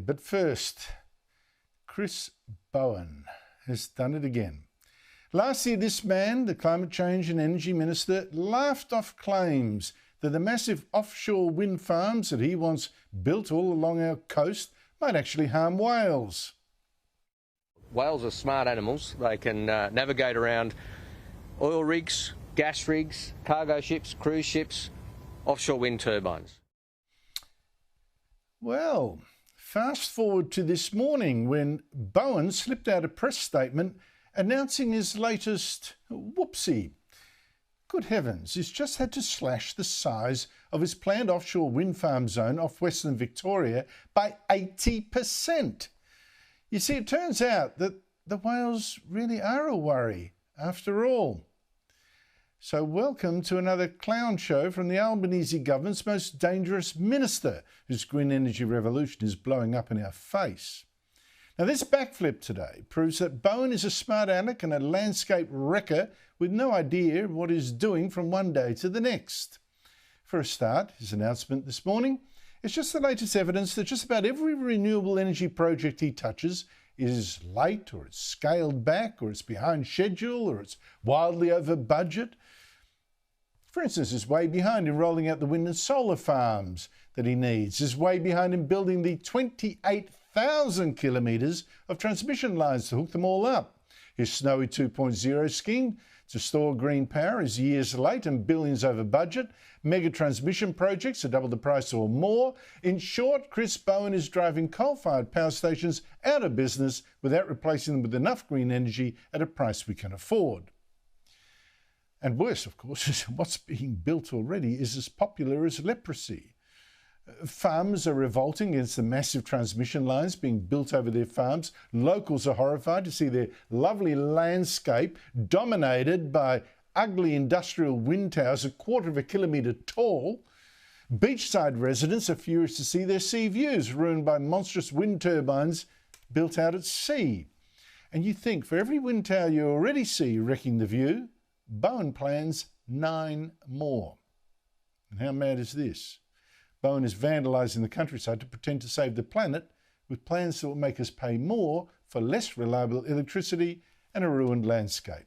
But first, Chris Bowen has done it again. Last year, this man, the climate change and energy minister, laughed off claims that the massive offshore wind farms that he wants built all along our coast might actually harm whales. Whales are smart animals. They can navigate around oil rigs, gas rigs, cargo ships, cruise ships, offshore wind turbines. Well, fast forward to this morning when Bowen slipped out a press statement announcing his latest whoopsie. Good heavens, he's just had to slash the size of his planned offshore wind farm zone off Western Victoria by 80%. You see, it turns out that the whales really are a worry after all. So welcome to another clown show from the Albanese government's most dangerous minister, whose green energy revolution is blowing up in our face. Now, this backflip today proves that Bowen is a smart aleck and a landscape wrecker with no idea what he's doing from one day to the next. For a start, his announcement this morning is just the latest evidence that just about every renewable energy project he touches is late, or it's scaled back, or it's behind schedule, or it's wildly over budget. For instance, he's way behind in rolling out the wind and solar farms that he needs. He's way behind in building the 28,000 kilometres of transmission lines to hook them all up. His Snowy 2.0 scheme to store green power is years late and billions over budget. Mega transmission projects are double the price or more. In short, Chris Bowen is driving coal-fired power stations out of business without replacing them with enough green energy at a price we can afford. And worse, of course, is what's being built already is as popular as leprosy. Farmers are revolting against the massive transmission lines being built over their farms. Locals are horrified to see their lovely landscape dominated by ugly industrial wind towers a quarter of a kilometre tall. Beachside residents are furious to see their sea views ruined by monstrous wind turbines built out at sea. And you think for every wind tower you already see wrecking the view, Bowen plans 9 more. And how mad is this? Bowen is vandalising the countryside to pretend to save the planet with plans that will make us pay more for less reliable electricity and a ruined landscape.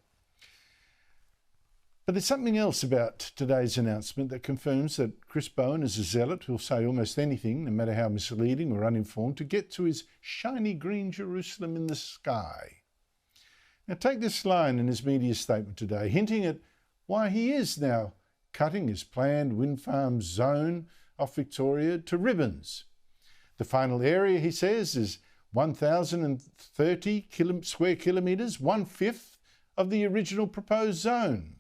But there's something else about today's announcement that confirms that Chris Bowen is a zealot who'll say almost anything, no matter how misleading or uninformed, to get to his shiny green Jerusalem in the sky. Now take this line in his media statement today, hinting at why he is now cutting his planned wind farm zone off Victoria to ribbons. The final area, he says, is 1,030 square kilometres, 1/5 of the original proposed zone.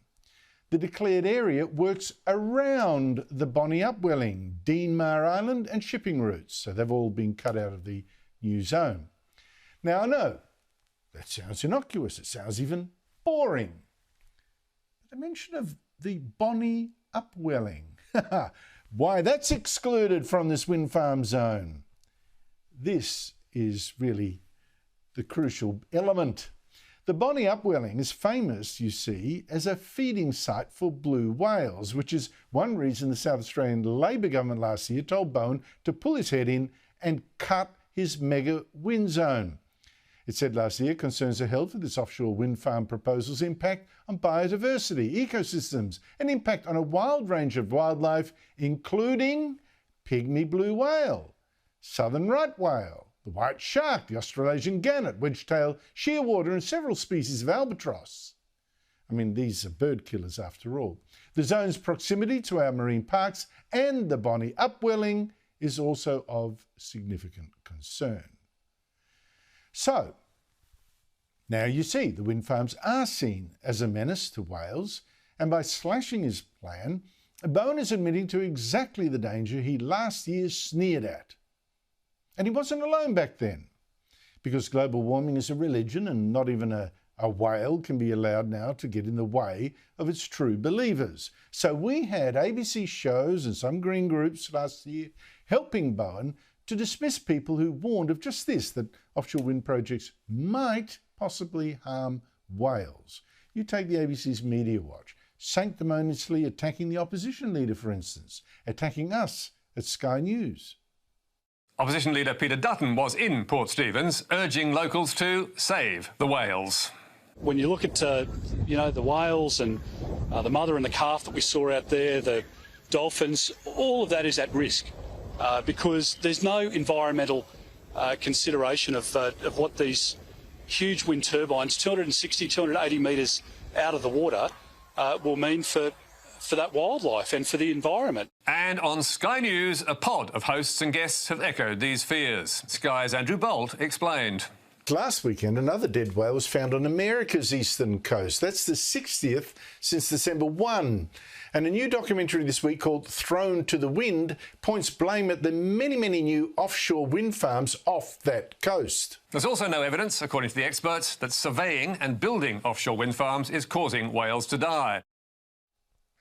The declared area works around the Bonnie Upwelling, Deanmar Island and shipping routes, so they've all been cut out of the new zone. Now I know, that sounds innocuous, it sounds even boring. But the mention of the Bonnie Upwelling, why that's excluded from this wind farm zone. This is really the crucial element. The Bonnie Upwelling is famous, you see, as a feeding site for blue whales, which is one reason the South Australian Labor government last year told Bowen to pull his head in and cut his mega wind zone. It said last year concerns are held for this offshore wind farm proposal's impact on biodiversity, ecosystems, and impact on a wild range of wildlife, including pygmy blue whale, southern right whale, the white shark, the Australasian gannet, wedge-tail shearwater, and several species of albatross. I mean, these are bird killers after all. The zone's proximity to our marine parks and the Bonnie Upwelling is also of significant concern. So, now you see the wind farms are seen as a menace to whales, and by slashing his plan, Bowen is admitting to exactly the danger he last year sneered at. And he wasn't alone back then, because global warming is a religion and not even a whale can be allowed now to get in the way of its true believers. So we had ABC shows and some green groups last year helping Bowen to dismiss people who warned of just this, that offshore wind projects might possibly harm whales. You take the ABC's Media Watch, sanctimoniously attacking the opposition leader, for instance, attacking us at Sky News. Opposition leader Peter Dutton was in Port Stephens, urging locals to save the whales. When you look at, the whales and the mother and the calf that we saw out there, the dolphins, all of that is at risk because there's no environmental consideration of what these huge wind turbines, 260, 280 metres out of the water, will mean for that wildlife and for the environment. And on Sky News, a pod of hosts and guests have echoed these fears. Sky's Andrew Bolt explained. Last weekend, another dead whale was found on America's eastern coast. That's the 60th since December 1. And a new documentary this week called Thrown to the Wind points blame at the many, many new offshore wind farms off that coast. There's also no evidence, according to the experts, that surveying and building offshore wind farms is causing whales to die.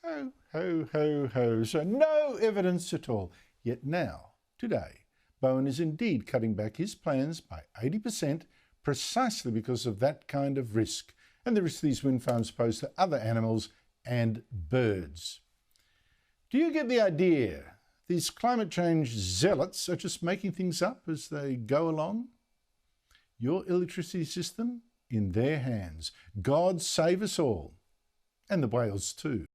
Ho, ho, ho, ho. So no evidence at all. Yet now, today, Bowen is indeed cutting back his plans by 80% precisely because of that kind of risk and the risk these wind farms pose to other animals and birds. Do you get the idea? These climate change zealots are just making things up as they go along? Your electricity system in their hands. God save us all. And the whales too.